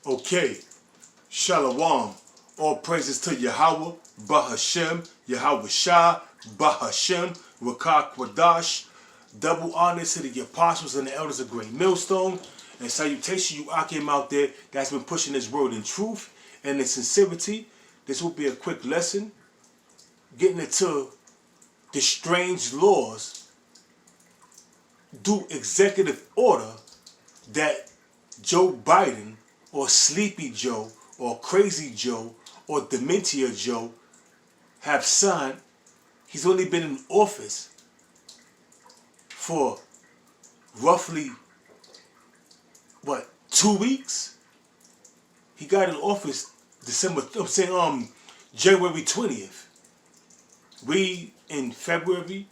Okay, Shalom. All praises to Yahweh, Bahashem, Yahweh Shah, Bahashem, Rakah Kwadash. Double honors to the apostles and the elders of Great Millstone. And salutation you Akim out there that's been pushing this word in truth and in sincerity. This will be a quick lesson. Getting into the strange laws do executive order that Joe Biden or Sleepy Joe or Crazy Joe or Dementia Joe have signed. He's only been in office for roughly, 2 weeks? He got in office January 20th. We in February,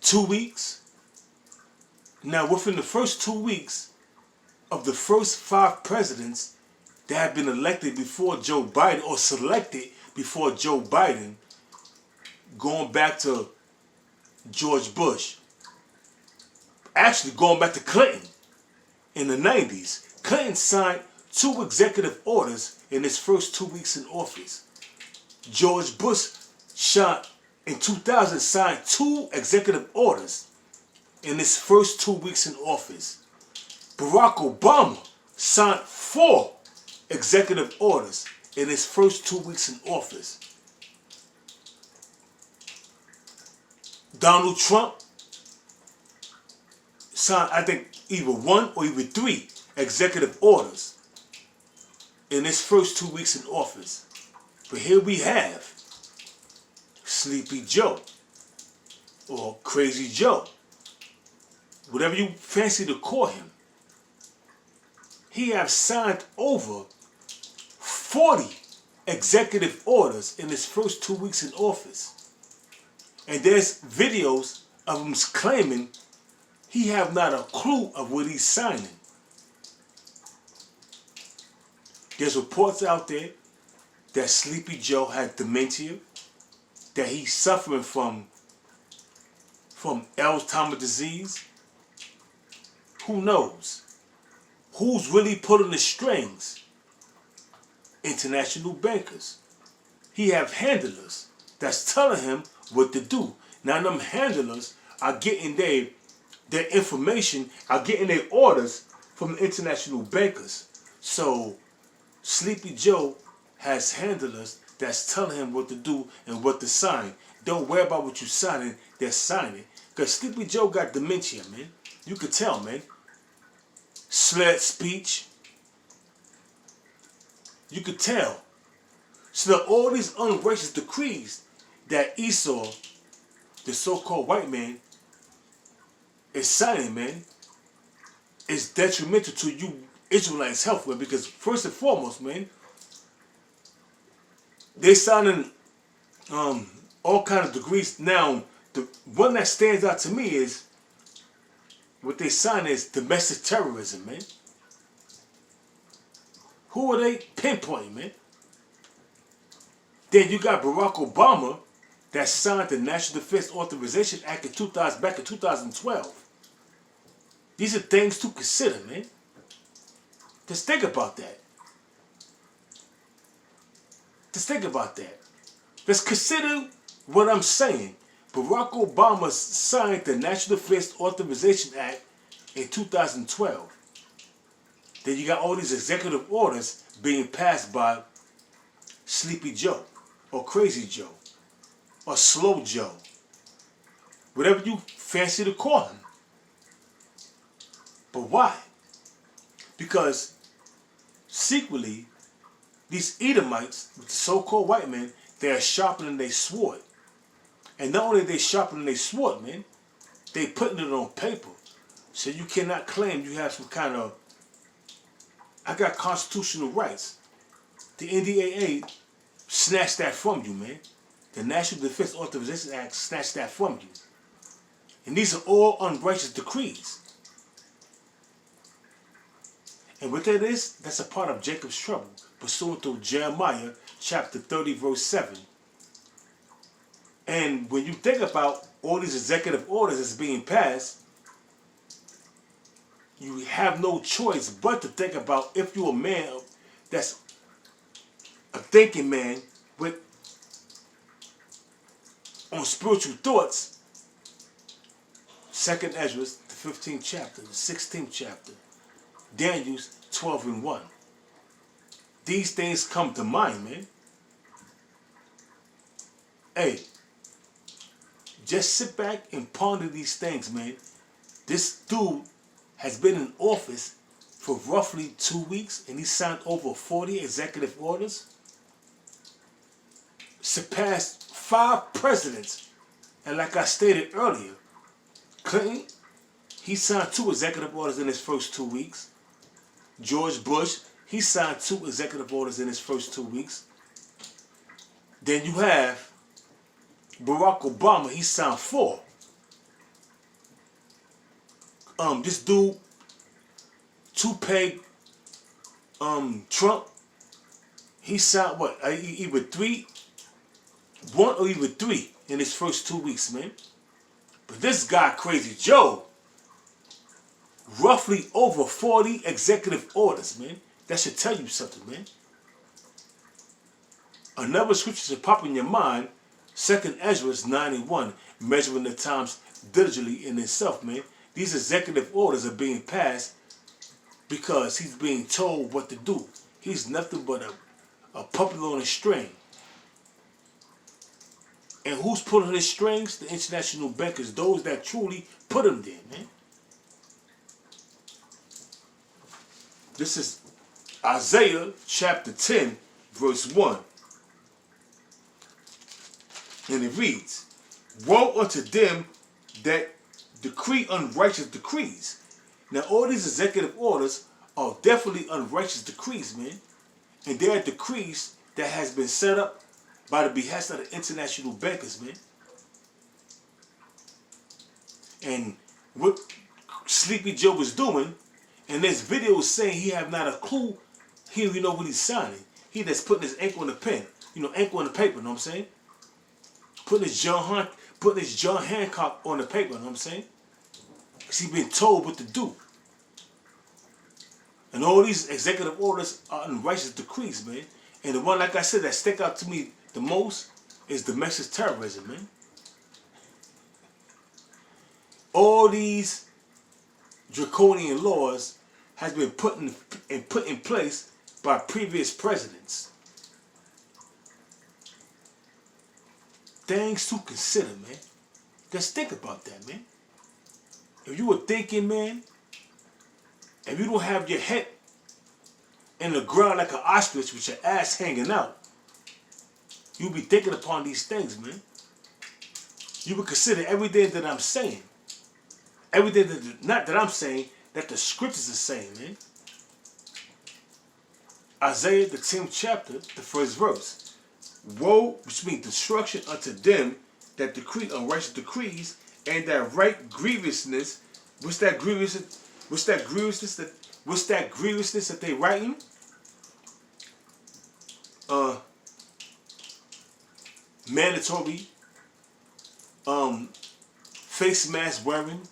2 weeks. Now within the first 2 weeks of the first 5 presidents that have been elected before Joe Biden or selected before Joe Biden, going back to George Bush, actually going back to Clinton in the 90s. Clinton signed 2 executive orders in his first 2 weeks in office. George Bush in 2000 signed 2 executive orders in his first 2 weeks in office. Barack Obama signed 4 executive orders in his first 2 weeks in office. Donald Trump signed, I think, either 1 or even 3 executive orders in his first 2 weeks in office. But here we have Sleepy Joe or Crazy Joe, whatever you fancy to call him. He has signed over 40 executive orders in his first 2 weeks in office. And there's videos of him claiming he have not a clue of what he's signing. There's reports out there that Sleepy Joe had dementia, that he's suffering from Alzheimer's disease. Who knows? Who's really pulling the strings? International bankers. He have handlers that's telling him what to do. Now them handlers are getting their information, are getting their orders from the international bankers. So Sleepy Joe has handlers that's telling him what to do and what to sign. Don't worry about what you're signing, they're signing. Because Sleepy Joe got dementia, man. You could tell, man. Slurred speech. You could tell. So that all these unrighteous decrees that Esau, the so-called white man, is signing, man, is detrimental to you Israelites' health, man. Because first and foremost, man, they signing all kinds of degrees. Now, the one that stands out to me is what they sign is domestic terrorism, man. Who are they pinpointing, man? Then you got Barack Obama that signed the National Defense Authorization Act back in 2012. These are things to consider, man. Just think about that. Just think about that. Just consider what I'm saying. Barack Obama signed the National Defense Authorization Act in 2012. Then you got all these executive orders being passed by Sleepy Joe or Crazy Joe or Slow Joe, whatever you fancy to call him. But why? Because secretly, these Edomites, the so-called white men, they are sharpening their sword. And not only are they sharpening their sword, man, they putting it on paper. So you cannot claim you have some kind of, I got constitutional rights. The NDAA snatched that from you, man. The National Defense Authorization Act snatched that from you. And these are all unrighteous decrees. And what that is, that's a part of Jacob's trouble, pursuant to Jeremiah chapter 30, verse 7. And when you think about all these executive orders that's being passed, you have no choice but to think about, if you're a man that's a thinking man with on spiritual thoughts. Second Ezra, the 15th chapter, the 16th chapter, Daniel's 12:1. These things come to mind, man. Hey, just sit back and ponder these things, man. This dude has been in office for roughly 2 weeks, and he signed over 40 executive orders. Surpassed 5 presidents. And like I stated earlier, Clinton, he signed 2 executive orders in his first 2 weeks. George Bush, he signed 2 executive orders in his first 2 weeks. Then you have Barack Obama, he signed 4. This dude, Toupee, Trump, he signed what? Either 1 or even 3 in his first 2 weeks, man. But this guy, Crazy Joe, roughly over 40 executive orders, man. That should tell you something, man. Another scripture to pop in your mind, 2nd Ezra 9:1, measuring the times diligently in itself, man. These executive orders are being passed because he's being told what to do. He's nothing but a puppet on a string. And who's pulling his strings? The international bankers, those that truly put him there, man. This is Isaiah chapter 10, verse 1. And it reads, woe unto them that decree unrighteous decrees. Now all these executive orders are definitely unrighteous decrees, man. And they are decrees that has been set up by the behest of the international bankers, man. And what Sleepy Joe was doing, and this video is saying he have not a clue, he don't even know what he's signing. He just putting his ink on the pen, ink on the paper, you know what I'm saying? Putting his John Hancock on the paper, you know what I'm saying? Because he's been told what to do. And all these executive orders are unrighteous decrees, man. And the one, like I said, that stick out to me the most is domestic terrorism, man. All these draconian laws has been put in place by previous presidents. Things to consider, man. Just think about that, man. If you were thinking, man, if you don't have your head in the ground like an ostrich with your ass hanging out, you'll be thinking upon these things, man. You would consider everything that I'm saying. Everything that, not that I'm saying, that the scriptures are saying, man. Isaiah, the 10th chapter, the 1st verse. Woe, which means destruction unto them that decree unrighteous decrees, and that write grievousness. What's that grievousness? What's that grievousness that they writing? Mandatory face mask wearing,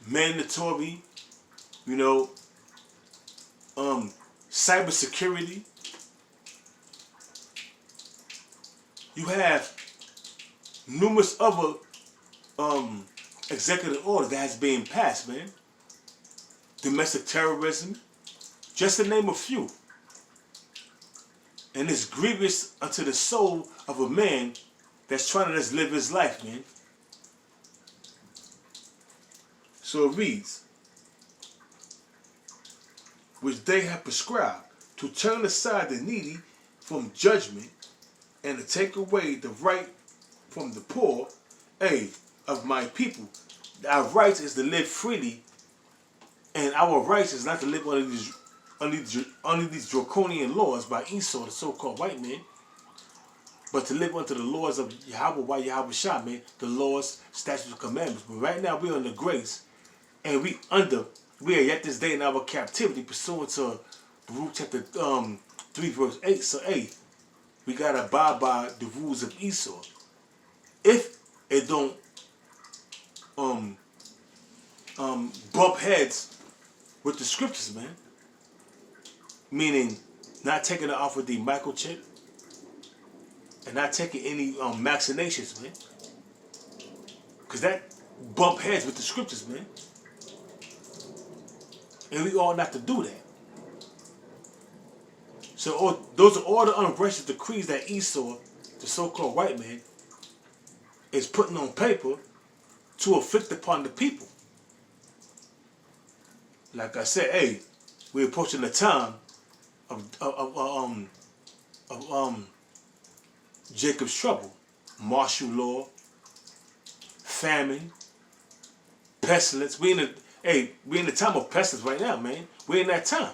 mandatory, cybersecurity. You have numerous other executive orders that has been passed, man. Domestic terrorism, just to name a few. And it's grievous unto the soul of a man that's trying to just live his life, man. So it reads, which they have prescribed, to turn aside the needy from judgment, and to take away the right from the poor, of my people. Our rights is to live freely, and our rights is not to live under these draconian laws by Esau, the so-called white man, but to live under the laws of Yahweh, by Yahweh Shah, man, the laws, statutes, and commandments. But right now we're under grace, and we are yet this day in our captivity, pursuant to Ruth chapter 3 verse 8. So we gotta abide by the rules of Esau. If it don't bump heads with the scriptures, man. Meaning, not taking it off with the microchip and not taking any vaccinations, man. Because that bump heads with the scriptures, man. And we ought not to do that. So those are all the unrighteous decrees that Esau, the so-called white man, is putting on paper to afflict upon the people. Like I said, hey, we're approaching the time of Jacob's trouble, martial law, famine, pestilence. We in the time of pestilence right now, man. We're in that time.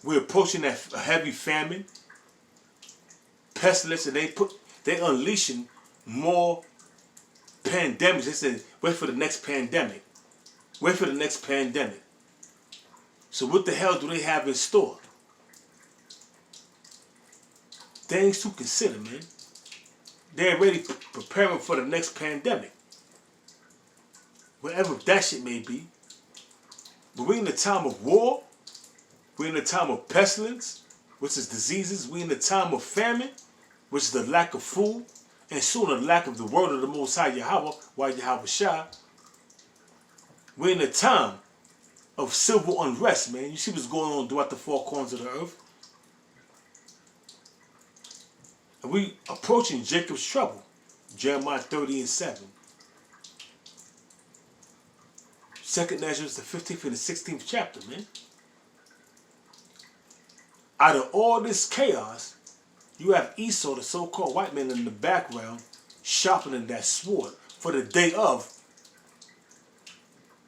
We're approaching that heavy famine, pestilence, and they unleashing more pandemics. They said, wait for the next pandemic. Wait for the next pandemic. So what the hell do they have in store? Things to consider, man. They're already preparing for the next pandemic. Whatever that shit may be. But we're in the time of war. We're in the time of pestilence, which is diseases. We're in the time of famine, which is the lack of food. And soon the lack of the word of the Most High Yahweh, Yahweh Shah. We're in the time of civil unrest, man. You see what's going on throughout the four corners of the earth. And we approaching Jacob's trouble. Jeremiah 30:7. 2nd Ezra, the 15th and the 16th chapter, man. Out of all this chaos, you have Esau, the so-called white man, in the background, sharpening that sword for the day of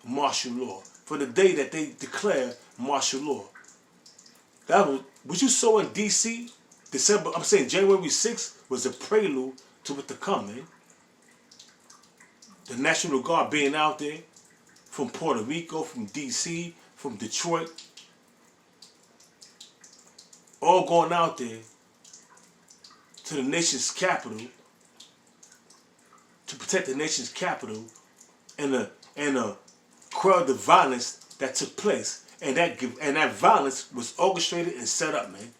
martial law, for the day that they declare martial law. That was what you saw in D.C. January 6th was a prelude to what to come, man. The National Guard being out there from Puerto Rico, from D.C., from Detroit, all going out there to the nation's capital to protect the nation's capital and quell the violence that took place, and that violence was orchestrated and set up, man.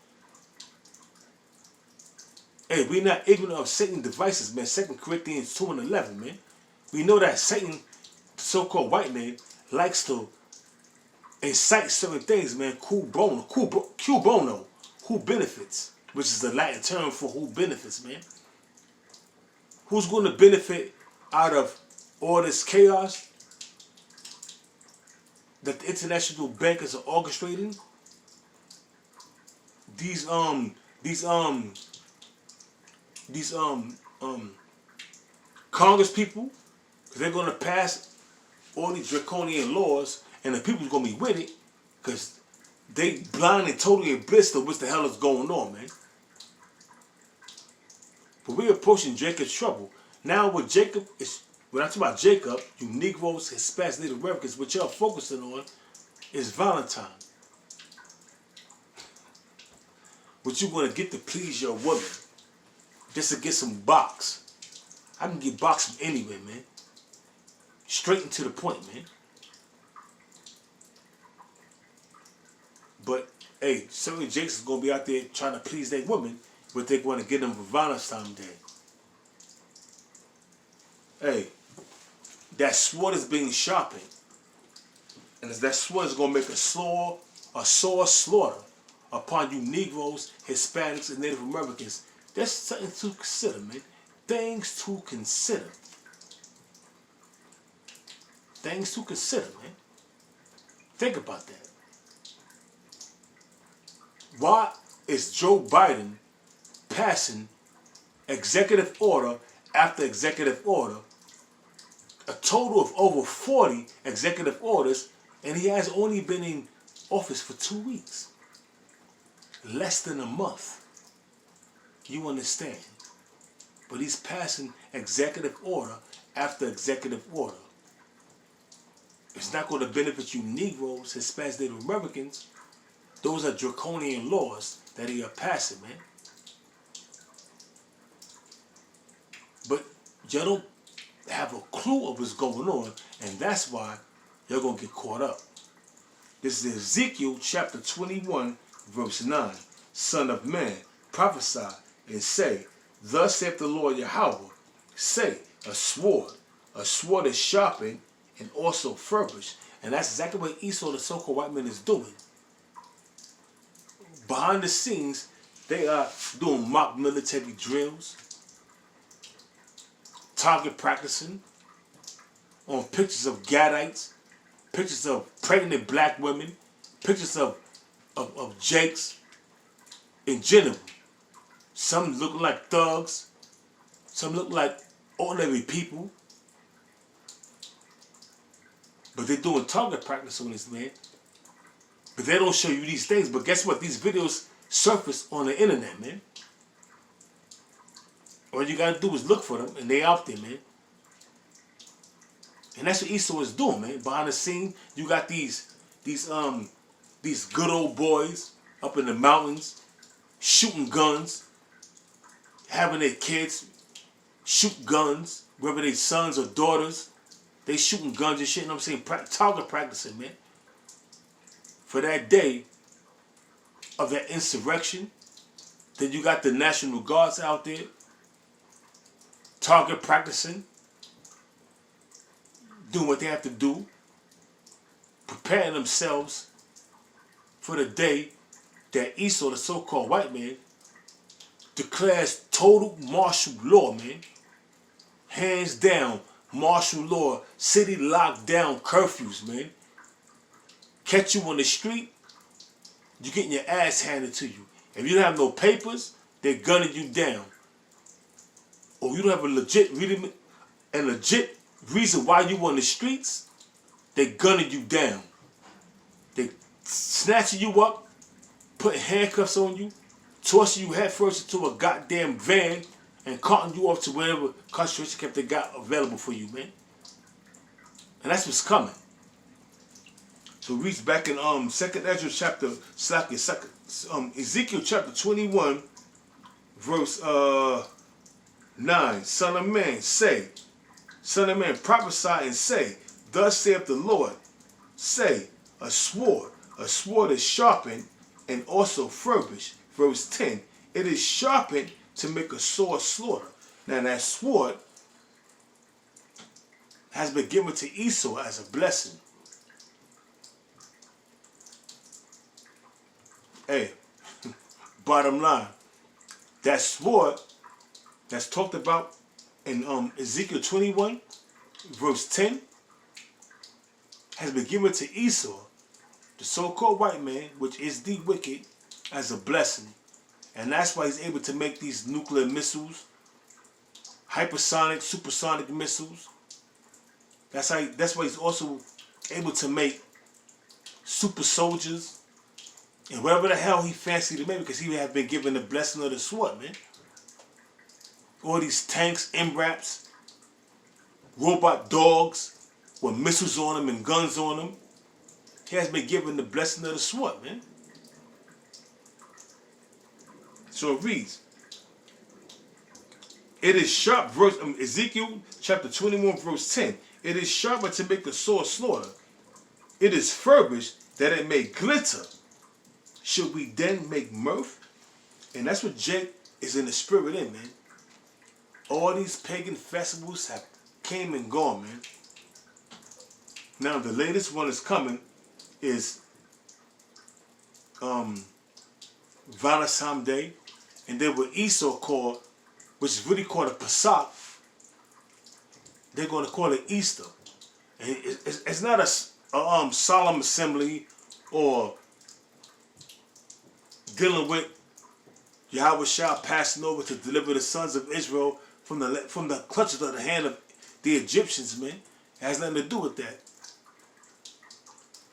Hey, we're not ignorant of Satan's devices, man. 2 Corinthians 2:11, man. We know that Satan, the so-called white man, likes to incite certain things, man. Cui bono, who benefits, which is the Latin term for who benefits, man. Who's going to benefit out of all this chaos that the international bankers are orchestrating? These Congress people, because they're going to pass all these draconian laws, and the people's going to be with it, because they blind and totally oblivious of what the hell is going on, man. But we're approaching Jacob's trouble. Now when I talk about Jacob, you Negroes, Hispanics, Native Americans, what y'all focusing on is Valentine. What you want to get to please your woman, just to get some box. I can get box from anywhere, man. Straight and to the point, man. But, hey, certainly Jake's is going to be out there trying to please their woman, but they're going to get them for Valentine's Day. Hey, that sword is being sharpened. And that sword is going to make a sore slaughter upon you Negroes, Hispanics, and Native Americans. That's something to consider, man. Things to consider. Things to consider, man. Think about that. Why is Joe Biden passing executive order after executive order, a total of over 40 executive orders, and he has only been in office for 2 weeks? Less than a month. You understand? But he's passing executive order after executive order. It's not going to benefit you Negroes, Hispanics, Native Americans. Those are draconian laws that he are passing, man. But you don't have a clue of what's going on And that's why you're going to get caught up. This is Ezekiel chapter 21, verse 9. Son of man, prophesy and say, thus saith the Lord Yahweh, say, a sword is sharpened and also furbished. And that's exactly what Esau, the so-called white man, is doing. Behind the scenes, they are doing mock military drills, target practicing on pictures of Gadites, pictures of pregnant black women, pictures of Jakes in general. Some look like thugs, some look like ordinary people, but they're doing target practice on this man. But they don't show you these things. But guess what? These videos surface on the internet, man. All you gotta do is look for them, and they out there, man. And that's what Esau is doing, man. Behind the scene, you got these good old boys up in the mountains shooting guns, having their kids shoot guns, whether they sons or daughters. They shooting guns and shit, you know what I'm saying? Target practicing, man. For that day of that insurrection. Then you got the National Guards out there target practicing, doing what they have to do, preparing themselves for the day that Esau, the so-called white man, declares total martial law, man. Hands down, martial law, city lockdown curfews, man. Catch you on the street, you're getting your ass handed to you. If you don't have no papers, they're gunning you down. Or you don't have a legit reason why you on the streets, they're gunning you down. They snatching you up, putting handcuffs on you, tossing you headfirst into a goddamn van, and carting you off to whatever concentration camp they got available for you, man. And that's what's coming. So read back in Ezekiel chapter 21, verse 9. Son of man, say, son of man, prophesy and say, thus saith the Lord, say, a sword is sharpened and also furbished. Verse 10, it is sharpened to make a sore slaughter. Now that sword has been given to Esau as a blessing. Hey, bottom line, that sword that's talked about in Ezekiel 21, verse 10, has been given to Esau, the so-called white man, which is the wicked, as a blessing. And that's why he's able to make these nuclear missiles, hypersonic, supersonic missiles. That's why he's also able to make super soldiers and whatever the hell he fancied to make, because he had been given the blessing of the sword, man. All these tanks, MRAPs, robot dogs with missiles on them and guns on them. He has been given the blessing of the sword, man. So it reads, it is sharp, Ezekiel chapter 21, verse 10. It is sharper to make a sore slaughter. It is furbished that it may glitter. Should we then make mirth? And that's what Jake is in the spirit in, man. All these pagan festivals have came and gone, man. Now the latest one is coming is Valentine's Day, and then what Esau called, which is really called a Pesach, they're going to call it Easter. And it's not a solemn assembly or dealing with Yahweh Shah passing over to deliver the sons of Israel from the clutches of the hand of the Egyptians, man. It has nothing to do with that.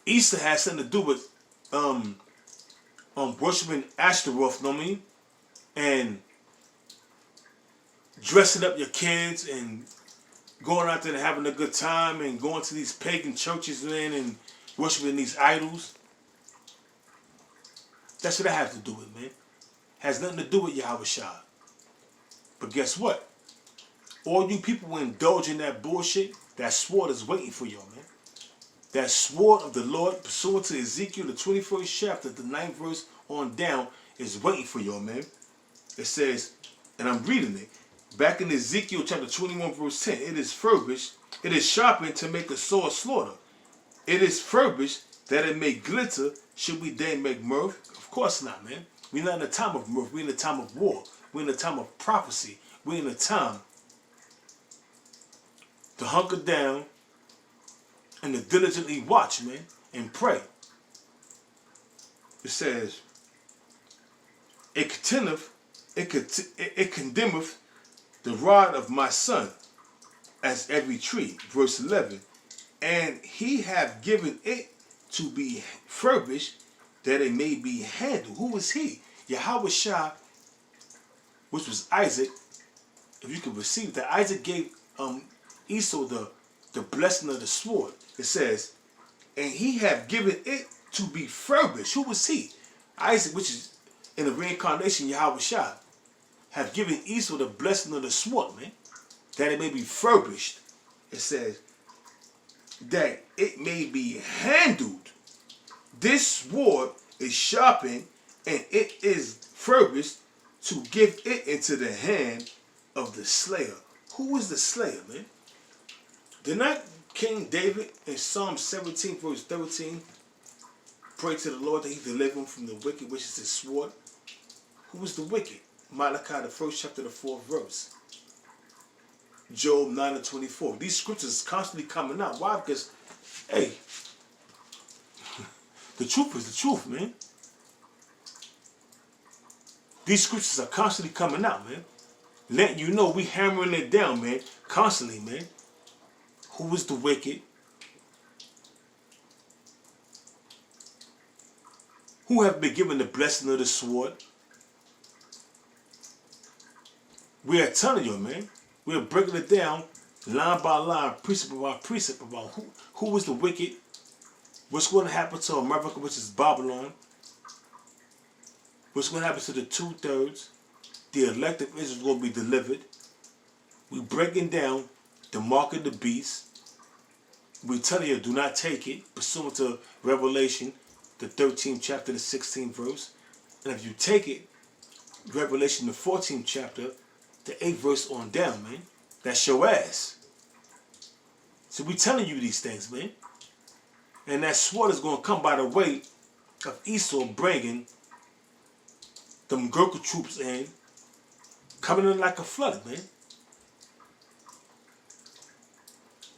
Easter has something to do with worshiping Ashtaroth, know what I mean? And dressing up your kids and going out there and having a good time and going to these pagan churches, man, and worshiping these idols. That's what I have to do with, man. Has nothing to do with Yahweh Shah. But guess what? All you people who indulge in that bullshit, That sword is waiting for y'all, man. That sword of the Lord, pursuant to Ezekiel, the 21st chapter, the 9th verse on down, is waiting for y'all, man. It says, and I'm reading it, back in Ezekiel chapter 21, verse 10, it is furbished, it is sharpened to make a sword slaughter. It is furbished that it may glitter. Should we then make mirth? Of course not, man. We're not in a time of mirth. We're in a time of war. We're in a time of prophecy. We're in a time to hunker down and to diligently watch, man, and pray. It says, it condemneth the rod of my son as every tree. Verse 11. And he hath given it to be furbished, that it may be handled. Who is he? Yahweh Shah, which was Isaac. If you can receive that, Isaac gave Esau the blessing of the sword. It says, and he hath given it to be furbished. Who was he? Isaac, which is in the reincarnation, Yahweh Shah, have given Esau the blessing of the sword, man, that it may be furbished. It says, that it may be handled. This sword is sharpened, and it is furbished to give it into the hand of the slayer. Who is the slayer, man? Did not King David in Psalm 17, verse 13, pray to the Lord that he deliver him from the wicked, which is his sword? Who is the wicked? Malachi, the 1st chapter, the 4th verse. Job 9 and 24. These scriptures constantly coming out. Why? Because, hey, the truth is the truth, man. These scriptures are constantly coming out, man. Letting you know we hammering it down, man. Constantly, man. Who is the wicked? Who have been given the blessing of the sword? We are telling you, man. We are breaking it down line by line, precept by precept about who is the wicked, what's going to happen to America, which is Babylon, what's going to happen to the 2/3, the elect of Israel is going to be delivered. We're breaking down the mark of the beast. We're telling you, do not take it, pursuant to Revelation, the 13th chapter, the 16th verse. And if you take it, Revelation, the 14th chapter, the 8th verse on down, man, that's your ass. So we telling you these things, man. And that sword is going to come by the way of Esau bringing them Gurkha troops in, coming in like a flood, man.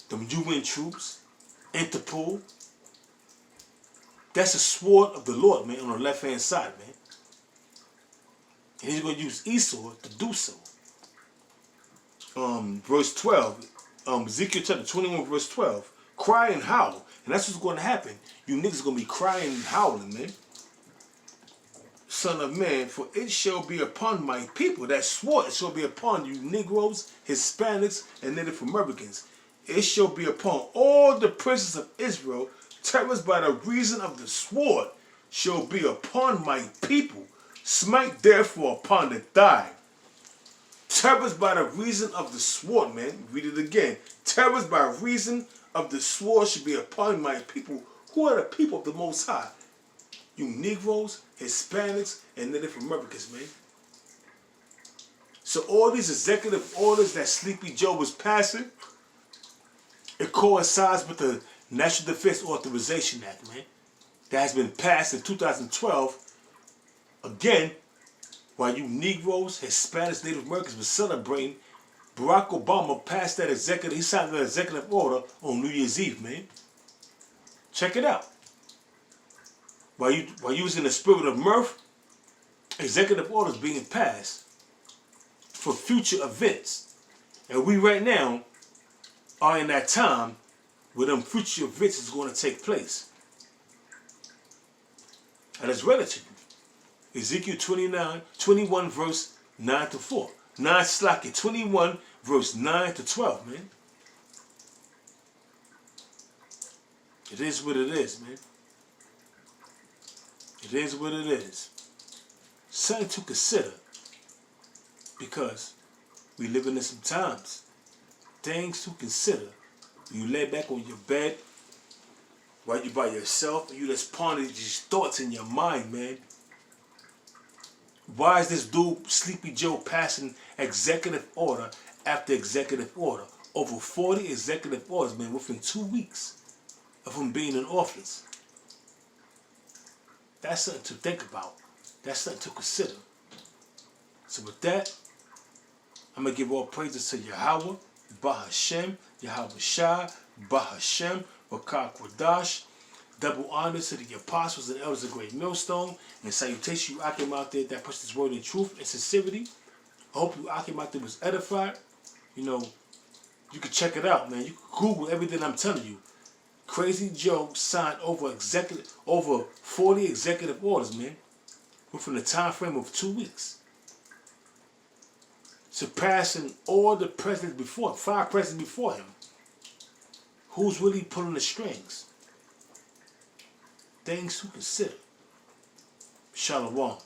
Them UN troops, Interpol. That's the sword of the Lord, man, on the left-hand side, man. And he's going to use Esau to do so. Verse 12, Ezekiel chapter 21, verse 12. Cry and howl. And that's what's going to happen. You niggas are going to be crying and howling, man. Son of man, for it shall be upon my people. That sword shall be upon you Negroes, Hispanics, and Native Americans. It shall be upon all the princes of Israel. Terrors by the reason of the sword shall be upon my people. Smite therefore upon the thigh. Terrors by the reason of the sword, man. Read it again. Terrors by reason of the sword should be upon my people. Who are the people of the Most High? You Negroes, Hispanics, and Native Americans, man. So all these executive orders that Sleepy Joe was passing, it coincides with the National Defense Authorization Act, man. That has been passed in 2012. Again, while you Negroes, Hispanics, Native Americans were celebrating, Barack Obama passed that he signed that executive order on New Year's Eve, man. Check it out. While you was in the spirit of mirth, executive orders being passed for future events. And we right now are in that time where them future events is going to take place. And it's relative. Ezekiel 21 verse 9 to 4. 21 verse 9 to 12, man. It is what it is, man. It is what it is. Something to consider. Because we living in some times. Things to consider You lay back on your bed while you by yourself and you just ponder these thoughts in your mind, man. Why is this dude, Sleepy Joe, passing executive order after executive order? Over 40 executive orders, man, within 2 weeks of him being in office. That's something to think about. That's something to consider. So with that, I'm going to give all praises to Yahweh, Bahashem, Yahweh Shai, Bahashem, Rakah Kwadash. Double honors to the apostles and elders of Great Millstone. And salutation you Akim out there that puts this word in truth and sincerity. I hope you Akim out there was edified. You know, you can check it out, man. You can Google everything I'm telling you. Crazy Joe signed over 40 executive orders, man, within a time frame of 2 weeks. Surpassing all the presidents before him, 5 presidents before him. Who's really pulling the strings? Things to consider. Shalom.